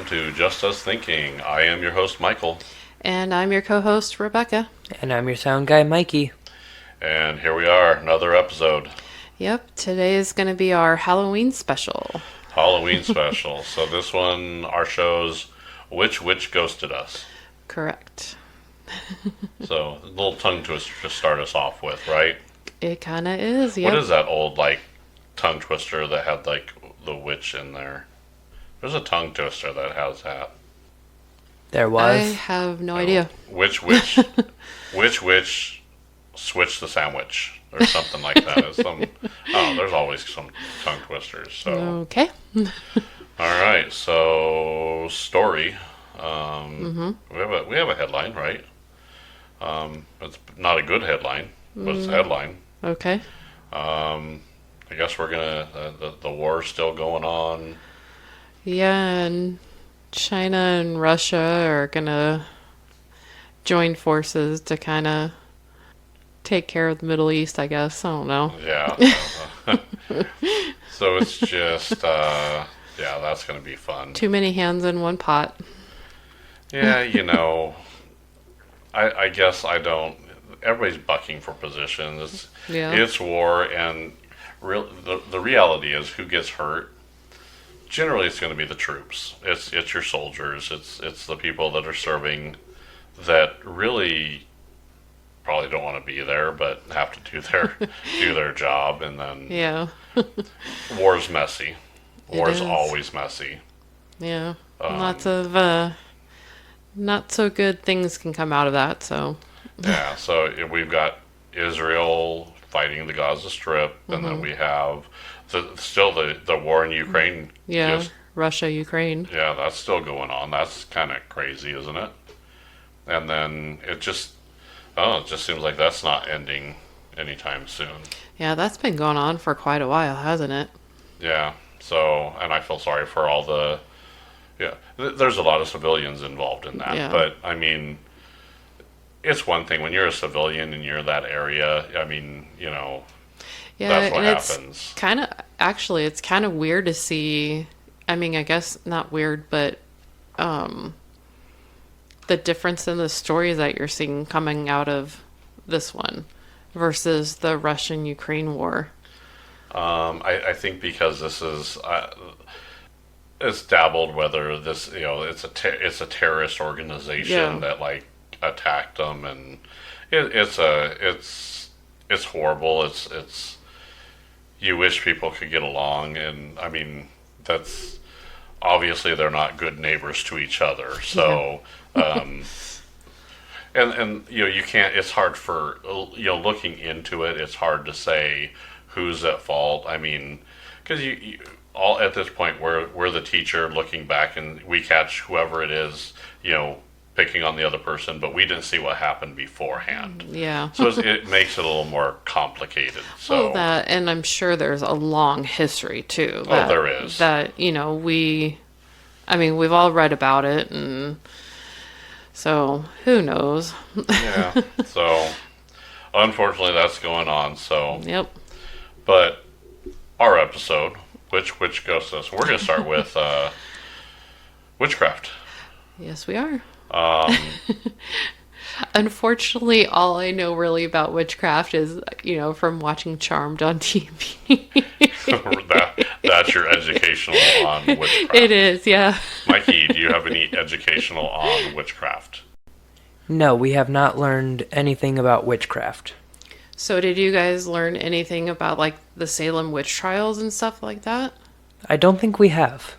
to Just Us Thinking. I am your host, Michael. And I'm your co-host, Rebecca. And I'm your sound guy, Mikey. And here we are, another episode. Yep, today is going to be our Halloween special. Halloween special. So this one, our show's Which Witch Ghosted Us. Correct. So, a little tongue twister to start us off with, right? It kind of is, yep. What is that old, tongue twister that had, the witch in there? There's a tongue twister that has that. There was. I have no idea. Which witch switched the sandwich or something like that. There's always some tongue twisters. So Okay. all right, so story. We have a headline, right? It's not a good headline, but it's a headline. Okay. I guess we're gonna the war's still going on. Yeah, and China and Russia are going to join forces to kind of take care of the Middle East, I guess. I don't know. Yeah. So it's just, that's going to be fun. Too many hands in one pot. Yeah, I guess I don't. Everybody's bucking for positions. It's war, and the reality is who gets hurt. Generally, it's going to be the troops. It's your soldiers. It's the people that are serving that really probably don't want to be there, but have to do their job. And then war's messy. War's always messy. Yeah, lots of not so good things can come out of that. So so we've got Israel fighting the Gaza Strip, and then we have the war in Ukraine. Yeah, Russia, Ukraine. Yeah, that's still going on. That's kind of crazy, isn't it? And then it just seems like that's not ending anytime soon. Yeah, that's been going on for quite a while, hasn't it? Yeah. So, and I feel sorry for all the. Yeah, there's a lot of civilians involved in that, but I mean, it's one thing when you're a civilian and you're in that area. I mean, that's what happens. It's kind of weird to see. I mean, I guess not weird, but the difference in the stories that you're seeing coming out of this one versus the Russian-Ukraine war. I think because this is it's dabbled whether this it's a terrorist organization that attacked them, and it's horrible. It's you wish people could get along, and I mean that's obviously they're not good neighbors to each other. So, and you can't. It's hard for looking into it. It's hard to say who's at fault. I mean, because you all at this point we're the teacher looking back, and we catch whoever it is picking on the other person, but we didn't see what happened beforehand. Yeah. So it makes it a little more complicated. So that, and I'm sure there's a long history too. There is. That, we've all read about it, and so who knows? Yeah. So unfortunately that's going on. So Yep. But our episode, which ghosts us, we're going to start with witchcraft. Yes, we are. Unfortunately, all I know really about witchcraft is, from watching Charmed on TV. That's your educational on witchcraft. It is, yeah. Mikey, do you have any educational on witchcraft? No, we have not learned anything about witchcraft. So did you guys learn anything about, the Salem witch trials and stuff like that? I don't think we have.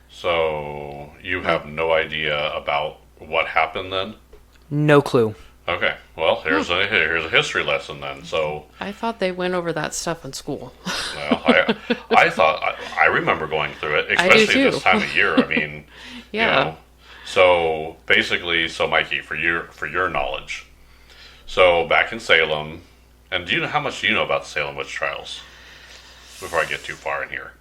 So you have no idea about what happened then? No clue. Okay. Well, here's a history lesson then. So I thought they went over that stuff in school. Well, I remember going through it, especially this time of year. I mean, yeah. So basically, Mikey, for your knowledge, so back in Salem, and how much do you know about the Salem witch trials? Before I get too far in here.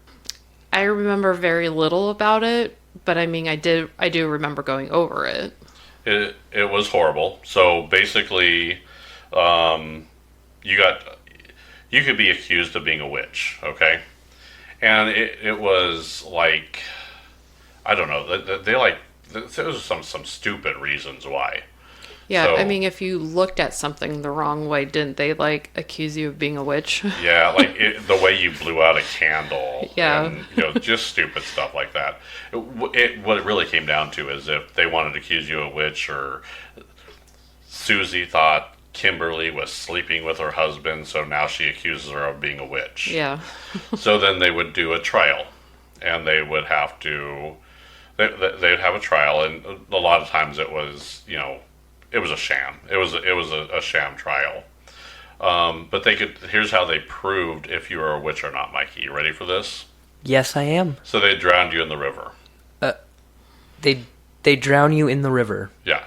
I remember very little about it, but I do remember going over it. It was horrible. So basically, you could be accused of being a witch, okay? And it was I don't know. They like there's some stupid reasons why. Yeah, I So mean, if you looked at something the wrong way, didn't they like accuse you of being a witch? yeah, like the way you blew out a candle, Yeah. and just stupid stuff like that. What it really came down to is if they wanted to accuse you of a witch, or Susie thought Kimberly was sleeping with her husband, so now she accuses her of being a witch. Yeah. So then they would do a trial, and they would have to. They'd have a trial, and a lot of times it was, it was a sham. It was a sham trial. But they could. Here's how they proved if you were a witch or not, Mikey. You ready for this? Yes, I am. So they drowned you in the river. They drown you in the river. Yeah.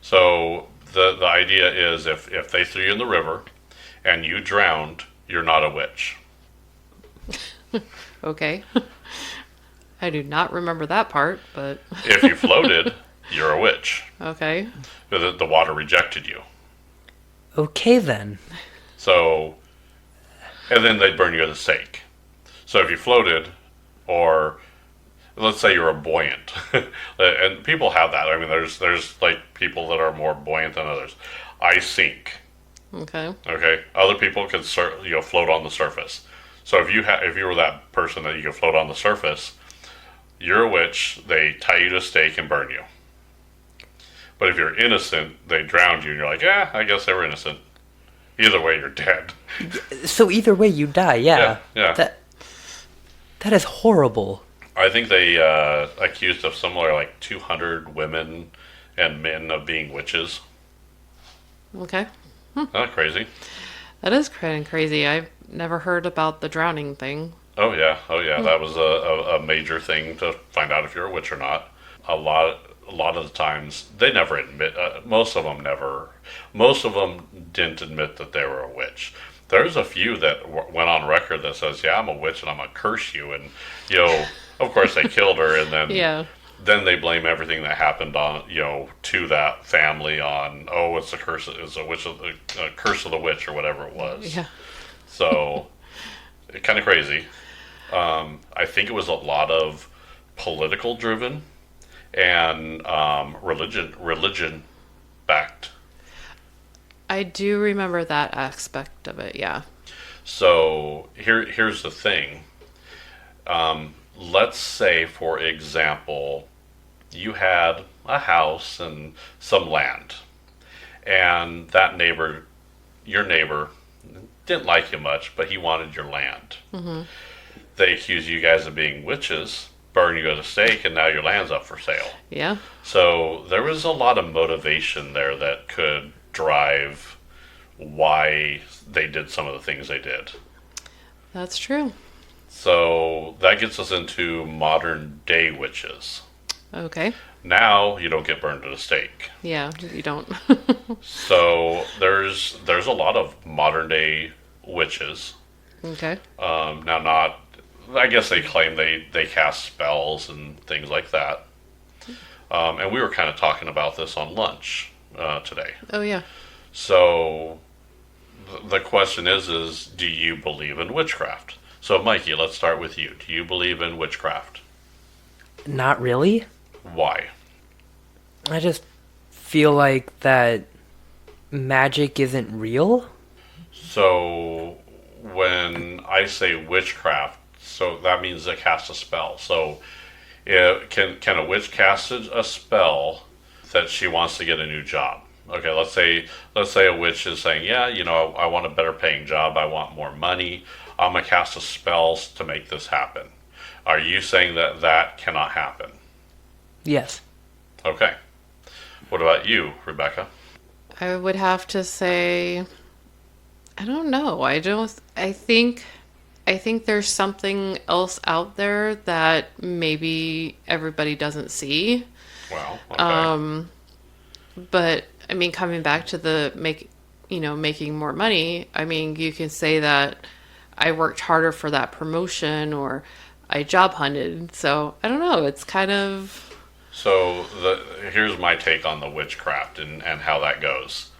So the idea is if they threw you in the river and you drowned, you're not a witch. Okay. I do not remember that part, but If you floated, you're a witch. okay. The water rejected you. Okay then. So, and then they'd burn you at the stake. So if you floated, or let's say you're a buoyant, and people have that. I mean, there's like people that are more buoyant than others. I sink. Okay. Okay, other people can float on the surface. So if you were that person that you could float on the surface, you're a witch. They tie you to a stake and burn you. But if you're innocent, they drowned you, and you're like, yeah, I guess they were innocent. Either way, you're dead. So either way, you die. Yeah. Yeah. That is horrible. I think they accused of somewhere like 200 women and men of being witches. Okay. Not crazy. That is kind of crazy. I've never heard about the drowning thing. Oh yeah. That was a major thing to find out if you're a witch or not. A lot of the times they never admit. Most of them didn't admit that they were a witch. There's a few that went on record that says, "Yeah, I'm a witch and I'm gonna curse you," and of course they killed her, and then Yeah. then they blame everything that happened on to that family on, oh, it's a curse, it's a witch of the curse of the witch or whatever it was. Yeah. So kind of crazy. I think it was a lot of political driven and religion backed. I do remember that aspect of it. Yeah. So here's the thing. Let's say, for example, you had a house and some land, and your neighbor, didn't like you much, but he wanted your land. Mm-hmm. They accuse you guys of being witches, burn you at a stake, and now your land's up for sale. Yeah. So there was a lot of motivation there that could drive why they did some of the things they did. That's true. So that gets us into modern day witches. Okay. Now you don't get burned at a stake. Yeah, you don't. So there's a lot of modern day witches. Okay. Now I guess they claim they cast spells and things like that. And we were kind of talking about this on lunch today. Oh, yeah. So the question is do you believe in witchcraft? So Mikey, let's start with you. Do you believe in witchcraft? Not really. Why? I just feel like that magic isn't real. So when I say witchcraft, so that means they cast a spell. So can a witch cast a spell that she wants to get a new job? Okay, let's say a witch is saying, yeah, I want a better paying job. I want more money. I'm gonna cast a spell to make this happen. Are you saying that cannot happen? Yes. Okay. What about you, Rebecca? I would have to say, I don't know. I think there's something else out there that maybe everybody doesn't see. Well, okay. But I mean, coming back to making more money, I mean, you can say that I worked harder for that promotion or I job hunted. So I don't know. It's kind of. So here's my take on the witchcraft and how that goes.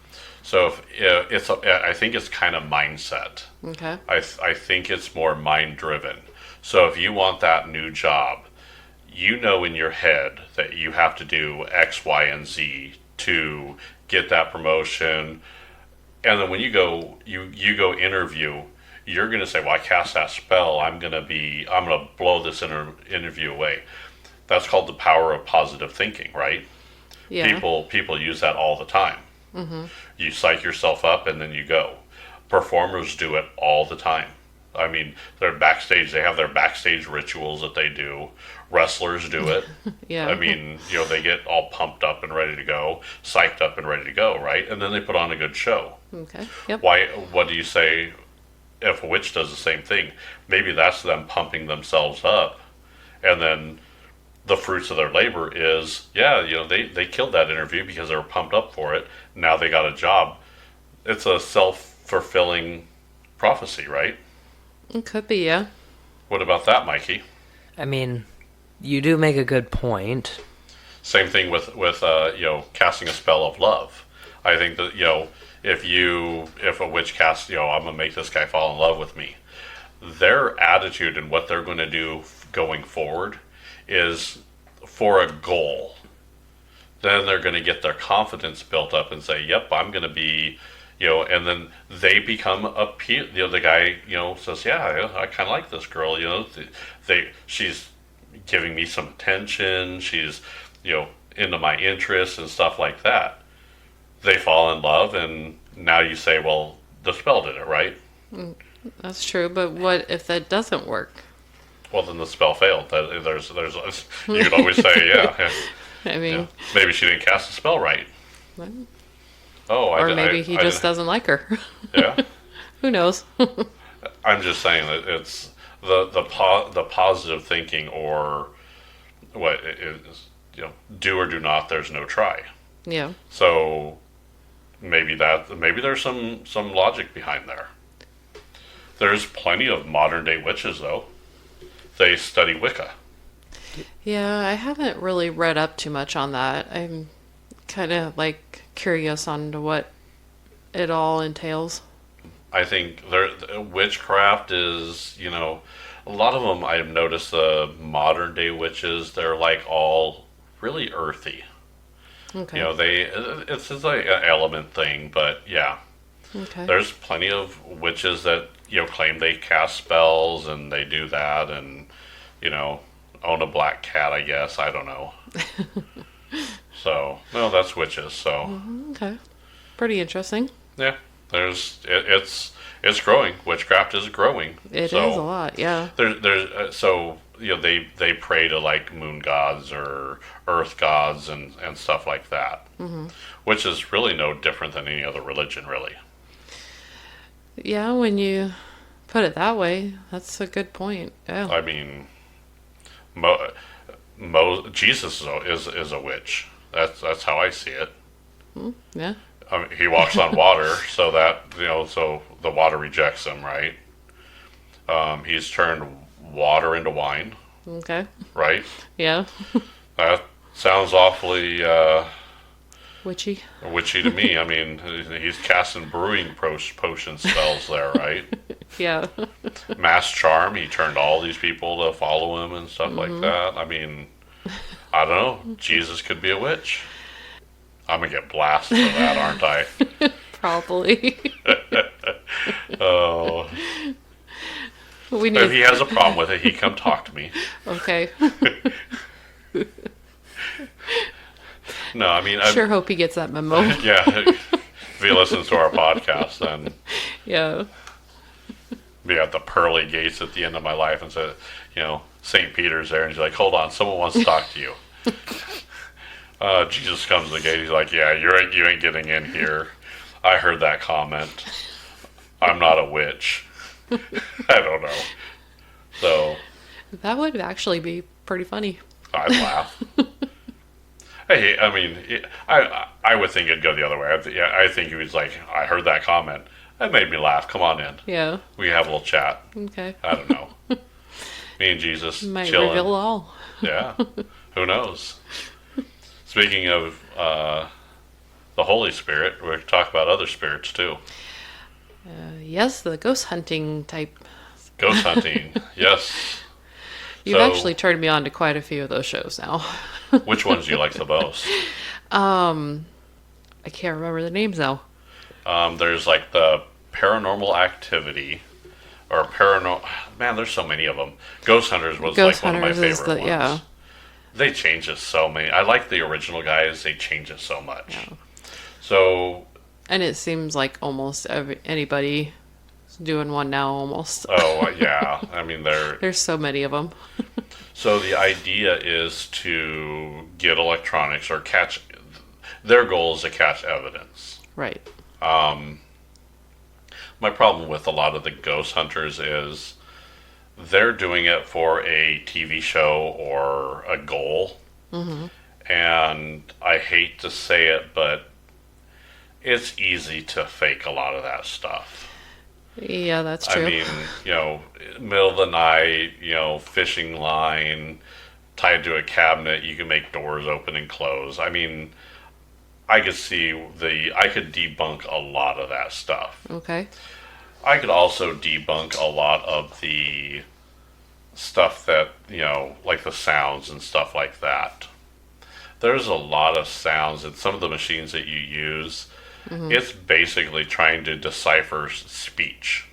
So I think it's kind of mindset. Okay. I think it's more mind driven. So if you want that new job, you know in your head that you have to do X, Y, and Z to get that promotion. And then when you go interview, you're going to say, "Well, I cast that spell. I'm going to blow this interview away." That's called the power of positive thinking, right? Yeah. People use that all the time. Mm-hmm. You psych yourself up and then you go. Performers do it all the time. I mean, they're backstage. They have their backstage rituals that they do. Wrestlers do it. Yeah. I mean, they get all pumped up and ready to go, psyched up and ready to go, right? And then they put on a good show. Okay. Yep. What do you say if a witch does the same thing? Maybe that's them pumping themselves up, and then the fruits of their labor is, they killed that interview because they were pumped up for it. Now they got a job. It's a self-fulfilling prophecy, right? It could be, yeah. What about that, Mikey? I mean, you do make a good point. Same thing with casting a spell of love. I think that if a witch casts, I'm gonna make this guy fall in love with me, their attitude and what they're going to do going forward is for a goal. Then they're going to get their confidence built up and say, "Yep, I'm going to be," and then they become the guy, says, "Yeah, I kind of like this girl. She's giving me some attention. She's, into my interests and stuff like that." They fall in love, and now you say, "Well, the spell did it, right?" That's true, but what if that doesn't work? Well, then the spell failed. There's you could always say, "Yeah." I mean, maybe she didn't cast the spell right. What? Oh, or maybe he just doesn't like her. Yeah. Who knows? I'm just saying that it's the positive thinking, or what is, do or do not. There's no try. Yeah. So maybe there's some logic behind there. There's plenty of modern day witches, though. They study Wicca. Yeah, I haven't really read up too much on that. I'm kind of curious on what it all entails. I think witchcraft is, a lot of them I've noticed the modern day witches, they're all really earthy. Okay. It's like an element thing, but yeah. Okay. There's plenty of witches that, claim they cast spells and they do that and, own a black cat, I guess. I don't know. So, no, that's witches, so. Okay. Pretty interesting. Yeah. It's growing. Witchcraft is growing. It is a lot, yeah. They pray to moon gods or earth gods and stuff like that, which is really no different than any other religion, really. Yeah, when you put it that way, that's a good point. Yeah. I mean, Jesus is a witch. That's how I see it. Yeah. I mean, he walks on water, so that so the water rejects him, right? He's turned water into wine. Okay. Right? Yeah. That sounds awfully witchy to me. I mean, he's casting brewing potion spells there, right? Yeah. Mass charm, he turned all these people to follow him and stuff like that. I mean, I don't know. Jesus could be a witch. I'm going to get blasted for that, aren't I? Probably. Oh. If he has a problem with it, he come talk to me. Okay. No, I mean... Sure hope he gets that memo. Yeah. If he listens to our podcast, then... Yeah. Be at the pearly gates at the end of my life and say, St. Peter's there, and he's like, "Hold on, someone wants to talk to you." Jesus comes to the gate. He's like, "Yeah, you ain't getting in here. I heard that comment. I'm not a witch." I don't know. So that would actually be pretty funny. I'd laugh. Hey, I mean, I would think it'd go the other way. I think he was like, "I heard that comment. That made me laugh. Come on in. Yeah. We can have a little chat." Okay. I don't know. Me and Jesus might chilling. reveal all. Yeah. Who knows? Speaking of the Holy Spirit, we're going to talk about other spirits too. Yes, the ghost hunting type. Ghost hunting, yes. You've actually turned me on to quite a few of those shows now. Which ones do you like the most? I can't remember the names now. There's like the Paranormal Activity, or Paranormal. Man, there's so many of them. Ghost Hunters was Ghost like one Hunters of my is favorite ones. yeah. They change it so many. I like the original guys. They change it so much. Yeah. So. And it seems like almost anybody is doing one now, almost. Oh yeah, I mean there's so many of them. So the idea is to get electronics or catch. Their goal is to catch evidence. Right. My problem with a lot of the ghost hunters is they're doing it for a TV show or a goal. Mm-hmm. And I hate to say it, but it's easy to fake a lot of that stuff. Yeah, that's true. I mean, middle of the night, fishing line tied to a cabinet, you can make doors open and close. I mean, I could debunk a lot of that stuff. Okay. I could also debunk a lot of the stuff that, like the sounds and stuff like that. There's a lot of sounds in some of the machines that you use. Mm-hmm. It's basically trying to decipher speech.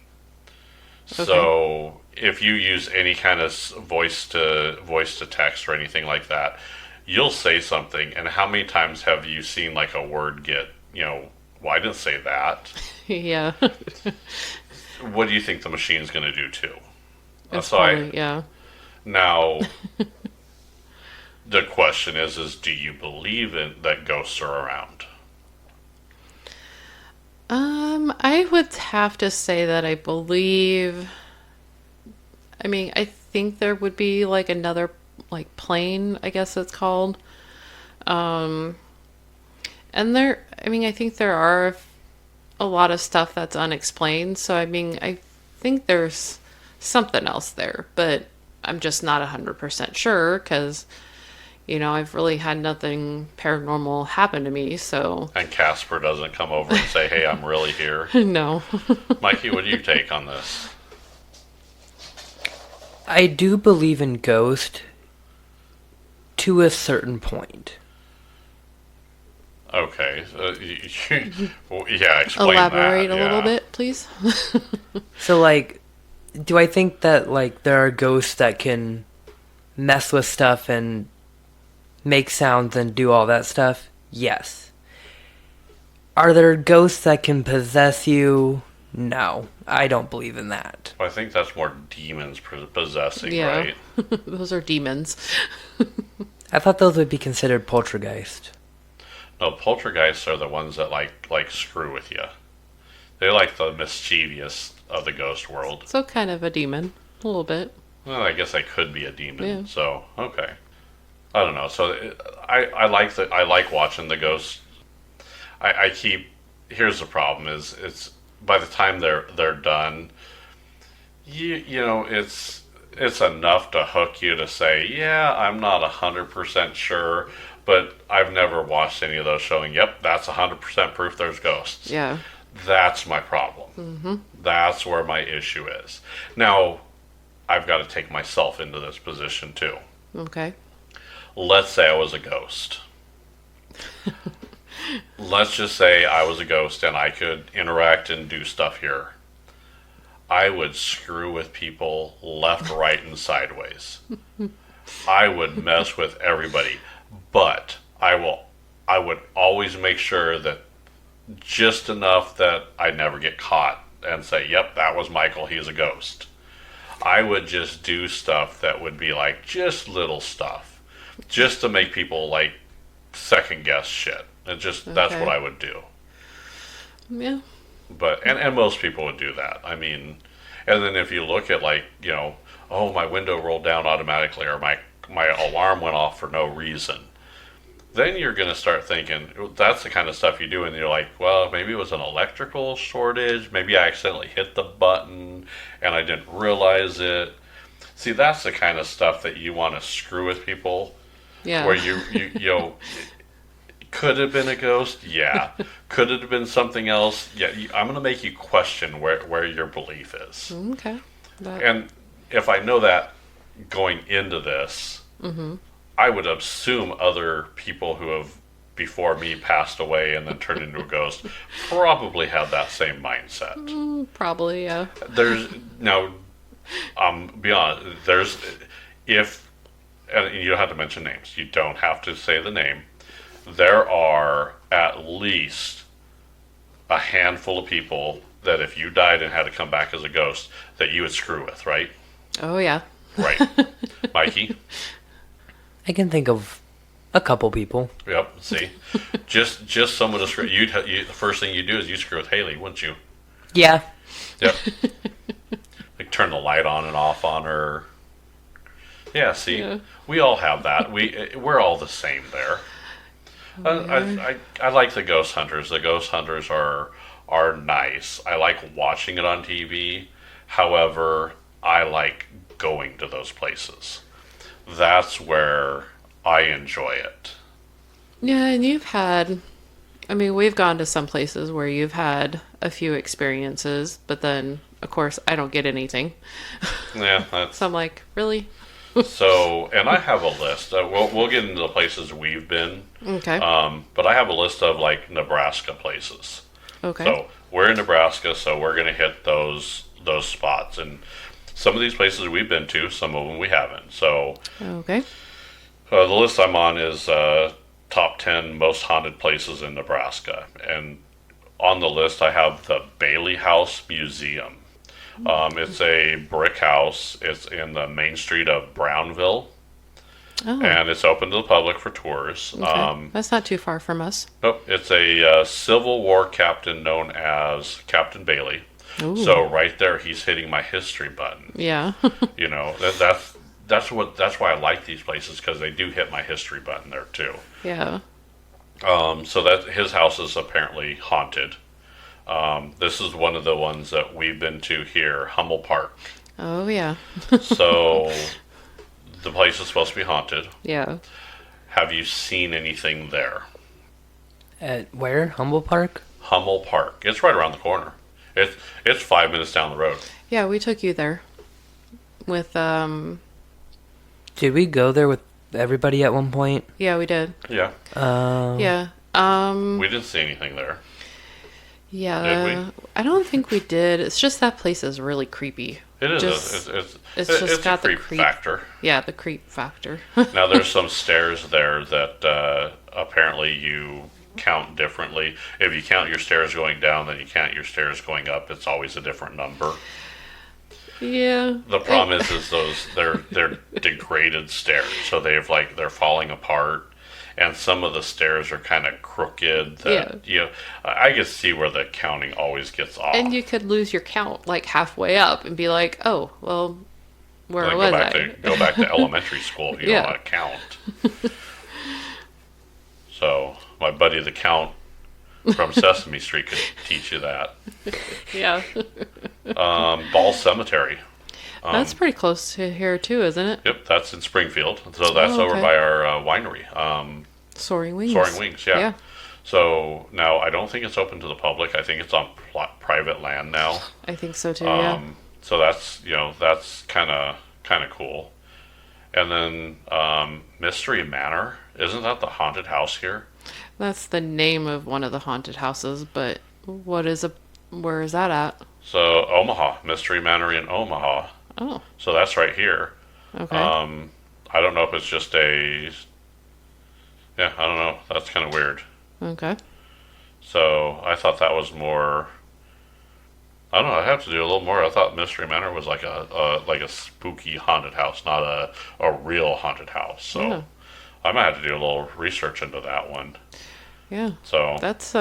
Okay. So if you use any kind of voice to text or anything like that, you'll say something, and how many times have you seen like a word get, well, I didn't say that. Yeah. What do you think the machine's going to do too? Yeah. Now, the question is do you believe in that ghosts are around? I would have to say that I believe. I mean, I think there would be like another like plane, I guess it's called. And I think there are a lot of stuff that's unexplained. So, I mean, I think there's something else there, but I'm just not 100% sure because, I've really had nothing paranormal happen to me, so. And Casper doesn't come over and say, hey, I'm really here. No. Mikey, what do you take on this? I do believe in ghosts to a certain point. Okay. Yeah, explain Elaborate that. a little bit, please. So, like, do I think that, like, there are ghosts that can mess with stuff and make sounds and do all that stuff? Yes. Are there ghosts that can possess you? No. I don't believe in that. I think that's more demons possessing, right? Those are demons. I thought those would be considered poltergeist. No, poltergeists are the ones that like screw with you. They like the mischievous of the ghost world. So kind of a demon, a little bit. Well, I guess I could be a demon. Yeah. So okay, I don't know. So I like watching the ghosts. Here's the problem: is it's by the time they're done, it's enough to hook you to say, yeah, I'm not 100% sure. But I've never watched any of those showing, yep, that's 100% proof there's ghosts. Yeah. That's my problem. Mm-hmm. That's where my issue is. Now, I've got to take myself into this position too. Okay. Let's say I was a ghost. Let's just say I was a ghost and I could interact and do stuff here. I would screw with people left, right, and sideways. I would mess with everybody. But I would always make sure that just enough that I never get caught and say, yep, that was Michael, he's a ghost. I would just do stuff that would be like just little stuff. Just to make people like second guess shit. That's what I would do. Yeah. But and most people would do that. I mean, and then if you look at like, oh, my window rolled down automatically or my alarm went off for no reason. Then you're going to start thinking, that's the kind of stuff you do, and you're like, well, maybe it was an electrical shortage, maybe I accidentally hit the button, and I didn't realize it. See, that's the kind of stuff that you want to screw with people. Yeah. Where you could have been a ghost? Yeah. Could it have been something else? Yeah. I'm going to make you question where your belief is. Okay. And if I know that, going into this, I would assume other people who have before me passed away and then turned into a ghost probably have that same mindset. Probably, yeah. There's now, be honest. There's if and you don't have to mention names. You don't have to say the name. There are at least a handful of people that if you died and had to come back as a ghost, that you would screw with, right? Oh, yeah. Right. Mikey? I can think of a couple people. Yep, see? just someone to screw. The first thing you do is you screw with Haley, wouldn't you? Yeah. Yep. Like turn the light on and off on her. Yeah, see? Yeah. We all have that. We're all the same there. I like the ghost hunters. The ghost hunters are nice. I like watching it on TV. However, I like going to those places. That's where I enjoy it. Yeah, and we've gone to some places where you've had a few experiences, but then, of course, I don't get anything. Yeah, that's... So I'm like, really? So, and I have a list. We'll get into the places we've been. Okay. But I have a list of, like, Nebraska places. Okay. So, we're in Nebraska, so we're going to hit those spots. And some of these places we've been to, some of them we haven't. So, okay. The list I'm on is top 10 most haunted places in Nebraska. And on the list, I have the Bailey House Museum. It's a brick house. It's in the main street of Brownville. Oh. And it's open to the public for tours. Okay. That's not too far from us. Nope. It's a Civil War captain known as Captain Bailey. Ooh. So right there, he's hitting my history button. Yeah. You know, that's why I like these places, because they do hit my history button there too. Yeah. So that his house is apparently haunted. This is one of the ones that we've been to here, Hummel Park. Oh yeah. So the place is supposed to be haunted. Yeah. Have you seen anything there? At where? Hummel Park? Hummel Park. It's right around the corner. It's 5 minutes down the road. Yeah, we took you there. With Did we go there with everybody at one point? Yeah, we did. Yeah. Yeah. We didn't see anything there. Yeah. Did we? I don't think we did. It's just that place is really creepy. It is. It's just got the creep factor. Yeah, the creep factor. Now there's some stairs there that apparently you count differently. If you count your stairs going down, then you count your stairs going up. It's always a different number. Yeah. The problem is they're degraded stairs, so they're falling apart, and some of the stairs are kind of crooked. I can see where the counting always gets off. And you could lose your count like halfway up and be like, oh, well, where was I? Go back to elementary school if you don't want to count. So my buddy the Count from Sesame Street could teach you that. Yeah. Ball Cemetery. That's pretty close to here too, isn't it? Yep, that's in Springfield. So that's over by our winery. Soaring Wings. Soaring Wings, yeah. So now I don't think it's open to the public. I think it's on private land now. I think so too. Yeah. So that's kind of cool. And then Mystery Manor, isn't that the haunted house here? That's the name of one of the haunted houses, but where is that at? So Omaha, Mystery Manor in Omaha. Oh. So that's right here. Okay. I don't know if it's just I don't know. That's kind of weird. Okay. So I thought that was more. I don't know. I have to do a little more. I thought Mystery Manor was like a spooky haunted house, not a real haunted house. So yeah. I might have to do a little research into that one. Yeah. So that's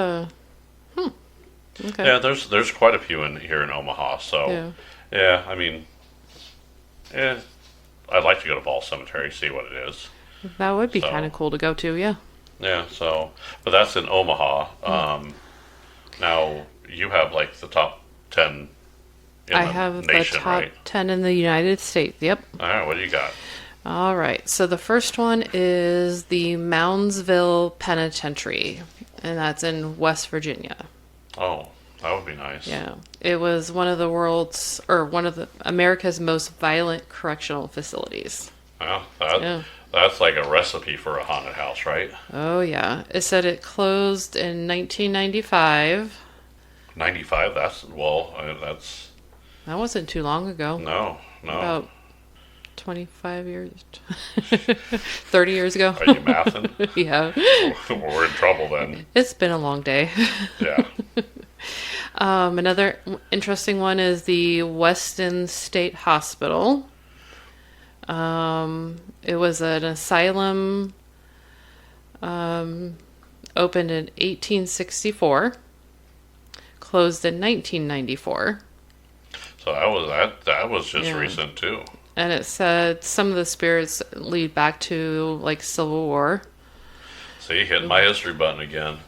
Okay. Yeah, there's quite a few here in Omaha. So yeah, I mean, I'd like to go to Ball Cemetery, see what it is. That would be kind of cool to go to. Yeah. Yeah. So, but that's in Omaha. Now you have like the top 10 in I the have nation, the top right? 10 in the United States. Yep. All right, what do you got? All right. So the first one is the Moundsville Penitentiary, and that's in West Virginia. Oh. That would be nice. Yeah. It was one of the America's most violent correctional facilities. Well, Yeah. that's like a recipe for a haunted house, right? Oh, yeah. It said it closed in 1995. 95. That's That wasn't too long ago. no. About 25 years, 30 years ago. Are you mathing? Yeah. We're in trouble then. It's been a long day. Yeah. Another interesting one is the Weston State Hospital. It was an asylum opened in 1864, closed in 1994. So that was just recent too. And it said some of the spirits lead back to like Civil War. See, hitting my history button again.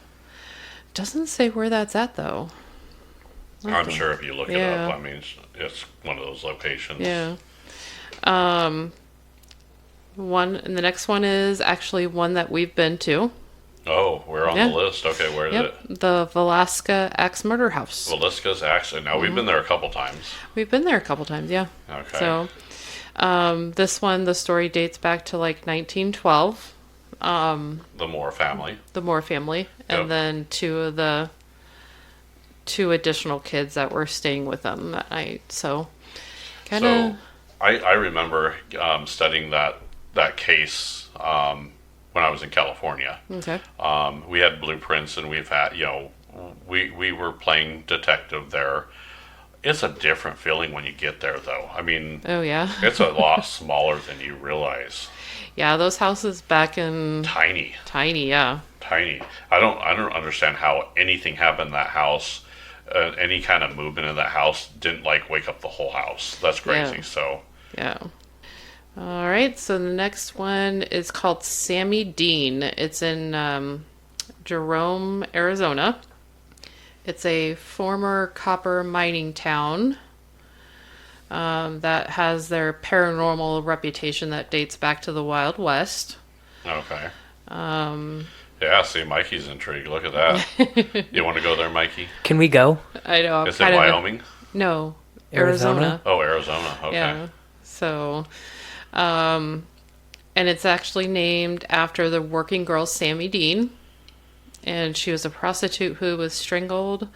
Doesn't say where that's at though. I'm sure if you look it up, I mean, it's one of those locations. Yeah. And the next one is actually one that we've been to. Oh, we're on the list. Okay, where is it? The Velasca Axe Murder House. Velasca's Axe. Now, we've been there a couple times. We've been there a couple times, yeah. Okay. So, this one, the story dates back to like 1912. The Moore family. The Moore family. And then two additional kids that were staying with them that night. So, I remember studying that case when I was in California. Okay. We had blueprints, and we've had, we were playing detective there. It's a different feeling when you get there, though. I mean, oh yeah, it's a lot smaller than you realize. Yeah, those houses back in Tiny, yeah. Tiny. I don't understand how anything happened in that house. Any kind of movement in that house didn't wake up the whole house. That's crazy. Yeah. So yeah. All right, so the next one is called Sammy Dean. It's in Jerome, Arizona. It's a former copper mining town that has their paranormal reputation that dates back to the Wild West. Okay. Yeah, see, Mikey's intrigued. Look at that. You want to go there, Mikey? Can we go? I know. Is it Wyoming? No, Arizona. Oh, Arizona. Okay. Yeah. So, and it's actually named after the working girl Sammy Dean. And she was a prostitute who was strangled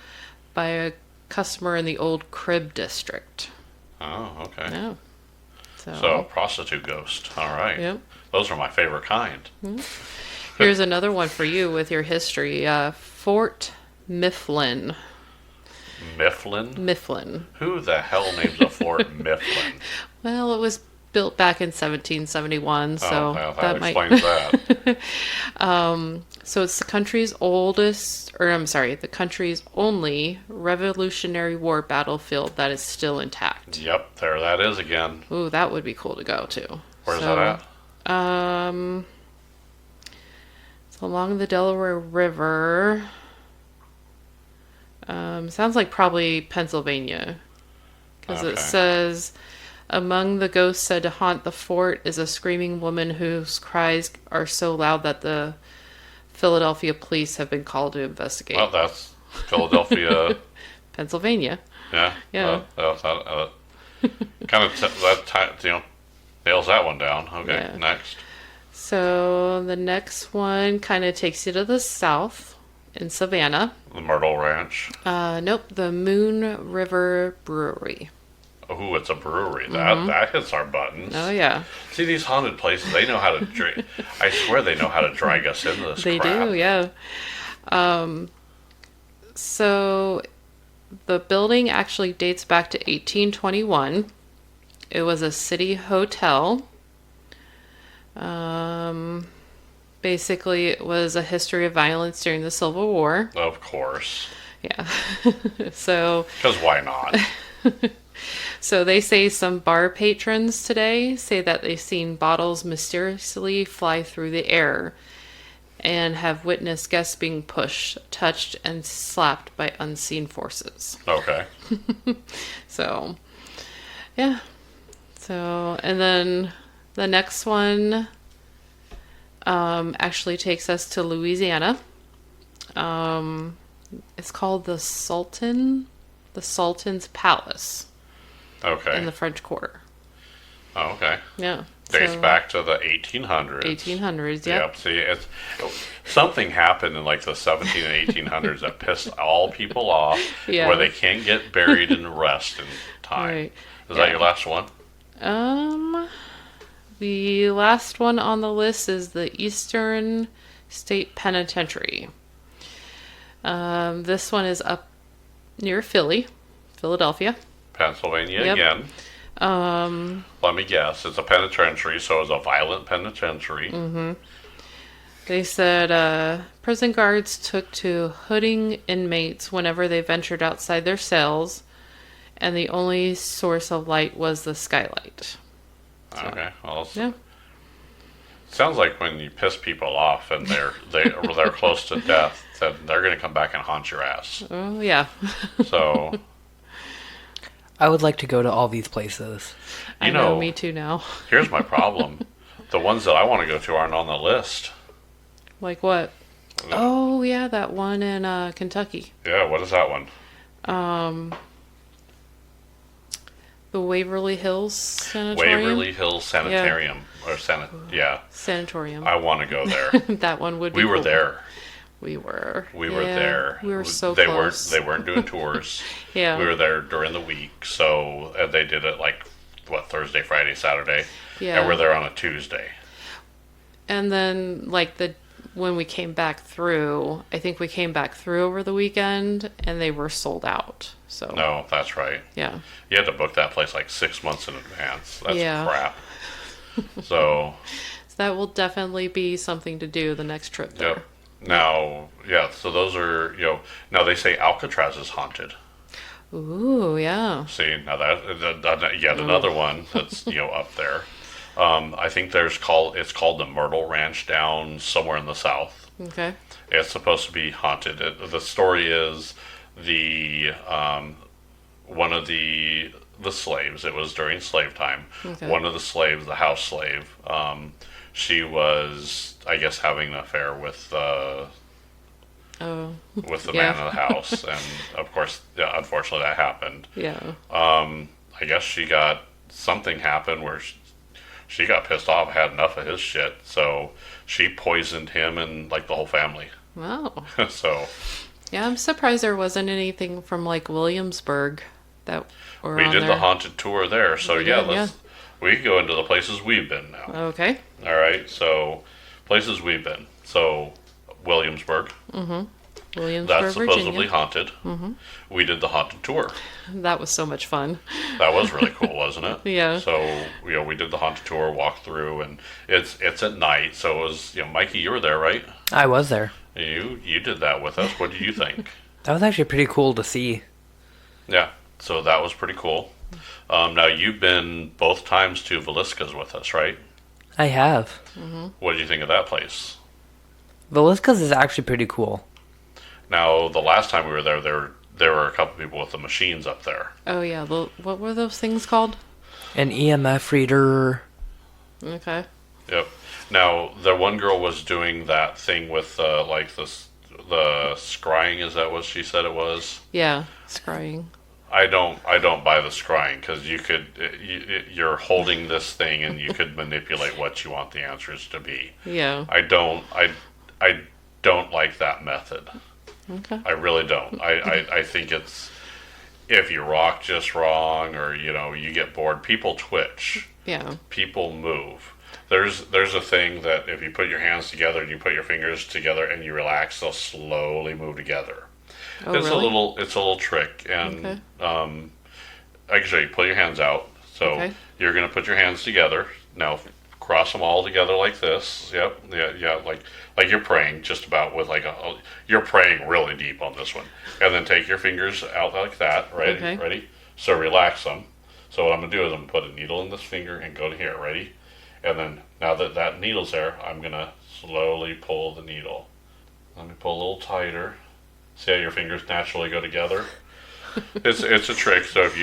by a customer in the old Crib district. Oh, okay. Yeah. So a prostitute ghost. All right. Yep. Those are my favorite kind. Here's another one for you with your history. Fort Mifflin. Mifflin? Mifflin. Who the hell names a fort Mifflin? Well, it was built back in 1771, so well, that explains that. So it's the country's the country's only Revolutionary War battlefield that is still intact. Yep, there that is again. Ooh, that would be cool to go to. Where's that at? It's along the Delaware River. Sounds like probably Pennsylvania, because it says among the ghosts said to haunt the fort is a screaming woman whose cries are so loud that the Philadelphia police have been called to investigate. Well, that's Philadelphia, Pennsylvania. Yeah. Yeah. Kind of nails that one down. Okay. Yeah. Next. So the next one kind of takes you to the south in Savannah. The Myrtle Ranch. Nope, the Moon River Brewery. Oh, it's a brewery. That hits our buttons. Oh, yeah. See, these haunted places, they know how to drink. I swear they know how to drag us into this They crap. do, yeah. So the building actually dates back to 1821. It was a city hotel. Basically, it was a history of violence during the Civil War. Of course. Yeah. So... Because why not? So they say some bar patrons today say that they've seen bottles mysteriously fly through the air and have witnessed guests being pushed, touched, and slapped by unseen forces. Okay. So, yeah. So, and then the next one actually takes us to Louisiana. It's called the Sultan's Palace Okay. in the French Quarter. Oh, okay. Yeah. Dates back to the 1800s. 1800s, yep. Yep. See, something happened in like the 17 and 1800s that pissed all people off, Yeah. where they can't get buried and rest in time. Right. Is that your last one? The last one on the list is the Eastern State Penitentiary. This one is up near Philadelphia. Pennsylvania Yep. again. Let me guess. It's a penitentiary, so it's a violent penitentiary. Mm-hmm. They said prison guards took to hooding inmates whenever they ventured outside their cells, and the only source of light was the skylight. So, Okay. Well, yeah. sounds like when you piss people off and they're close to death, then they're going to come back and haunt your ass. Oh, yeah. So, I would like to go to all these places. I know, me too now. Here's my problem. The ones that I want to go to aren't on the list. Like what? Oh, yeah, that one in Kentucky. Yeah, what is that one? The Waverly Hills Sanatorium. Waverly Hills Sanitarium. Yeah. Sanatorium. I want to go there. That one would be We were cool. there. We were. We were there. We were so they close. They weren't doing tours. Yeah. We were there during the week, so they did it like Thursday, Friday, Saturday. Yeah. And we're there on a Tuesday. And then when we came back through, I think we came back through over the weekend and they were sold out. So No, that's right. yeah. You had to book that place like 6 months in advance. That's Yeah. crap. So that will definitely be something to do the next trip there. Yep. Now, yeah, so those are, now they say Alcatraz is haunted. Ooh, yeah. See, now that yet another one that's, up there. I think it's called the Myrtle Ranch down somewhere in the south. Okay. It's supposed to be haunted. The story is one of the slaves, it was during slave time, Okay. one of the slaves, the house slave, she was, I guess, having an affair with the Oh. man of the house, and of course, unfortunately, that happened. Yeah. I guess something happened where she got pissed off, had enough of his shit, so she poisoned him and like the whole family. Wow. So Yeah, I'm surprised there wasn't anything from Williamsburg that were we on did there. the haunted tour there. So We yeah, did, we can go into the places we've been now. Okay. All right, so places we've been. So Williamsburg. Williamsburg, That's supposedly Virginia. haunted. We did the haunted tour. That was so much fun. That was really cool, wasn't it? Yeah. So we did the haunted tour, walked through, and it's at night. So it was Mikey, you were there, right? I was there. You did that with us. What did you think? That was actually pretty cool to see. Yeah. So that was pretty cool. Now you've been both times to Velisca's with us, right? I have. What did you think of that place? Velisca's is actually pretty cool. Now the last time we were there were a couple people with the machines up there. Oh, yeah. What were those things called? An EMF reader. Okay. Yep. Now the one girl was doing that thing with the scrying. Is that what she said it was? Yeah. Scrying. I don't buy the scrying because you're holding this thing and you could manipulate what you want the answers to be. Yeah. I don't like that method. Okay. I really don't. I think it's if you rock just wrong or you get bored, people twitch. Yeah. People move. There's a thing that if you put your hands together and you put your fingers together and you relax, they'll slowly move together. Oh, It's really? a little trick, and Okay. I can show you. Pull your hands out. So Okay. you're gonna put your hands together. Now cross them all together like this. Yep. Yeah. Like you're praying, just about with you're praying really deep on this one, and then take your fingers out like that. Right. Okay. Ready? So relax them. So what I'm gonna do is I'm gonna put a needle in this finger and go to here. Ready? And then now that needle's there, I'm gonna slowly pull the needle. Let me pull a little tighter. See how your fingers naturally go together? It's a trick. So if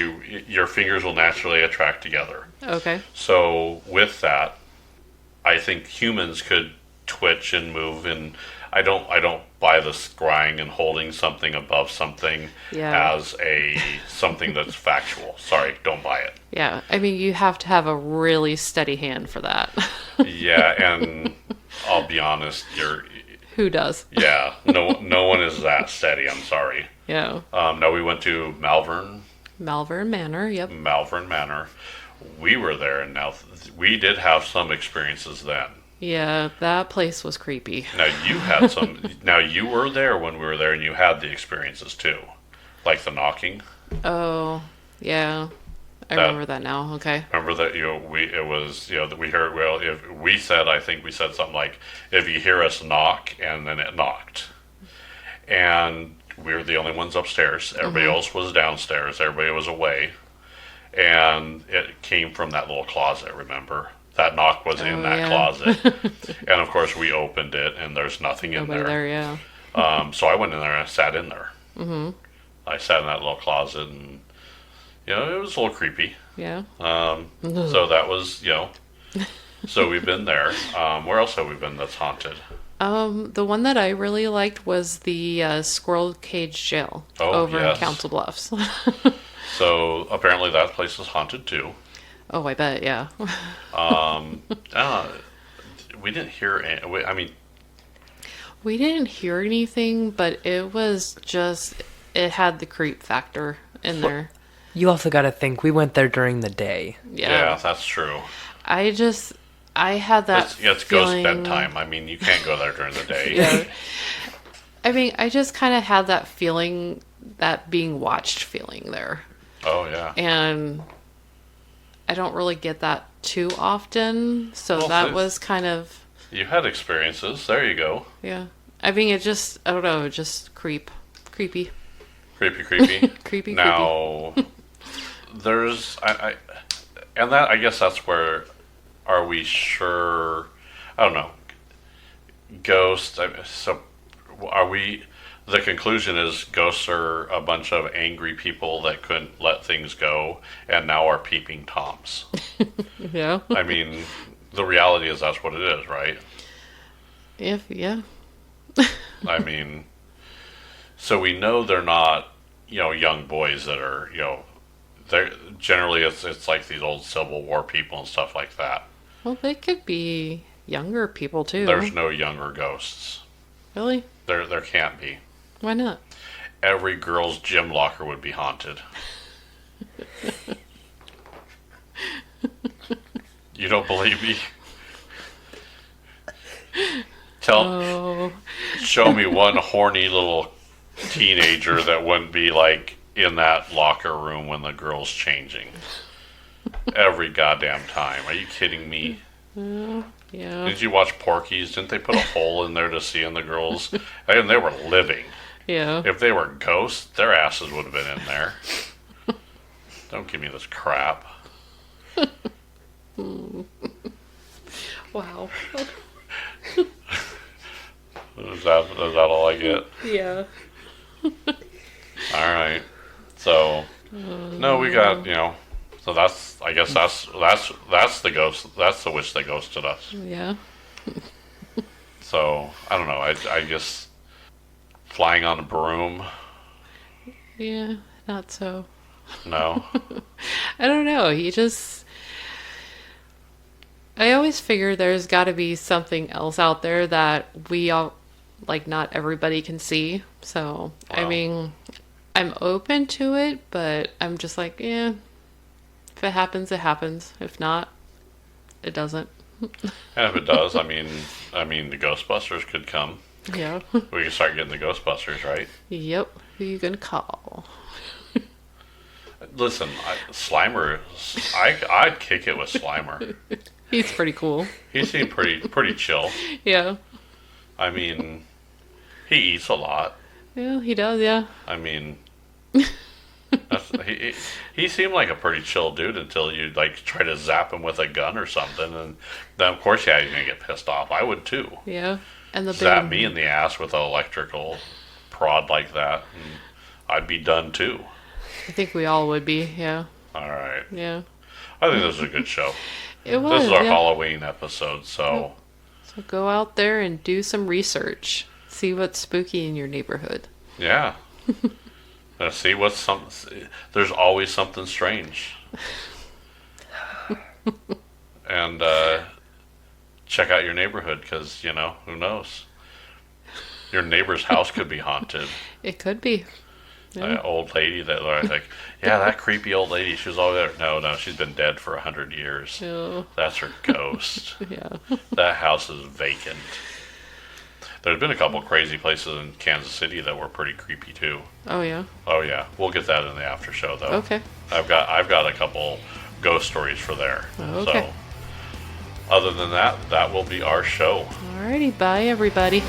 your fingers will naturally attract together. Okay. So with that, I think humans could twitch and move, and I don't by the scrying and holding something above something Yeah. as a something that's factual. Sorry, don't buy it. Yeah. I mean, you have to have a really steady hand for that. Yeah, and I'll be honest, Who does? yeah, no one is that steady. I'm sorry. Yeah. No, we went to Malvern Manor. Yep. Malvern Manor. We were there, and now we did have some experiences then. Yeah, that place was creepy. Now you had some. Now you were there when we were there, and you had the experiences too, like the knocking. Oh, yeah. I remember that now. Okay. Remember that it was that we heard. Well, if we said, I think we said something like, if you hear us knock, and then it knocked, and we were the only ones upstairs. Everybody else was downstairs. Everybody was away, and it came from that little closet. Remember? That knock was in that closet. And of course we opened it and there's nothing in Nobody there, yeah. So I went in there and I sat in there. I sat in that little closet and, it was a little creepy. Yeah. So that was, so we've been there. Where else have we been that's haunted? The one that I really liked was the Squirrel Cage Jail over in Council Bluffs. So apparently that place is haunted too. Oh, I bet, yeah. We didn't hear any, we didn't hear anything, but it was just, it had the creep factor in there. You also got to think, we went there during the day. Yeah, that's true. I had that it's feeling... ghost bedtime. You can't go there during the day. Yeah. I just kind of had that feeling, that being watched feeling there. Oh, yeah. And I don't really get that too often, so that was kind of... You had experiences. There you go. Yeah. It just, I don't know, just creepy. Creepy. Creepy. Now, there's... and that, I guess that's where... Are we sure... I don't know. Ghosts... So, are we... The conclusion is ghosts are a bunch of angry people that couldn't let things go and now are peeping toms. Yeah. The reality is that's what it is, right? Yeah. So we know they're not, young boys that are, they're generally it's like these old Civil War people and stuff like that. Well, they could be younger people too. There's no younger ghosts. Really? There can't be. Why not? Every girl's gym locker would be haunted. You don't believe me? Show me one horny little teenager that wouldn't be like in that locker room when the girl's changing. Every goddamn time. Are you kidding me? Yeah. Did you watch Porky's? Didn't they put a hole in there to see in the girls? And they were living. Yeah. If they were ghosts, their asses would have been in there. Don't give me this crap. Wow. Is that all I get? Yeah. All right. So no, we got So that's the ghost. That's the witch that ghosted us. Yeah. So I don't know. I guess flying on a broom. Yeah, not so. No. I don't know. I always figure there's got to be something else out there that we all, not everybody can see. So, Wow. I'm open to it, but I'm just like, yeah, if it happens, it happens. If not, it doesn't. And if it does, the Ghostbusters could come. Yeah. We can start getting the Ghostbusters, right? Yep. Who you gonna call? Listen, Slimer, I'd kick it with Slimer. He's pretty cool. He seemed pretty chill. Yeah. He eats a lot. Yeah, he does, yeah. He seemed like a pretty chill dude until you try to zap him with a gun or something, and then of course he's gonna get pissed off. I would too. Yeah. And the zap me in the ass with an electrical prod like that, and I'd be done too. I think we all would be, yeah. All right. Yeah. I think this is a good show. It was. This is our Halloween episode, so go out there and do some research. See what's spooky in your neighborhood. Yeah. See what's there's always something strange. And check out your neighborhood because, who knows? Your neighbor's house could be haunted. It could be. That old lady that I think, yeah, that creepy old lady, she was over there. No, she's been dead for 100 years. Oh. That's her ghost. Yeah. That house is vacant. There's been a couple crazy places in Kansas City that were pretty creepy too. Oh yeah. Oh yeah, we'll get that in the after show though. Okay. I've got a couple ghost stories for there. Okay. So, other than that, that will be our show. Alrighty, bye everybody.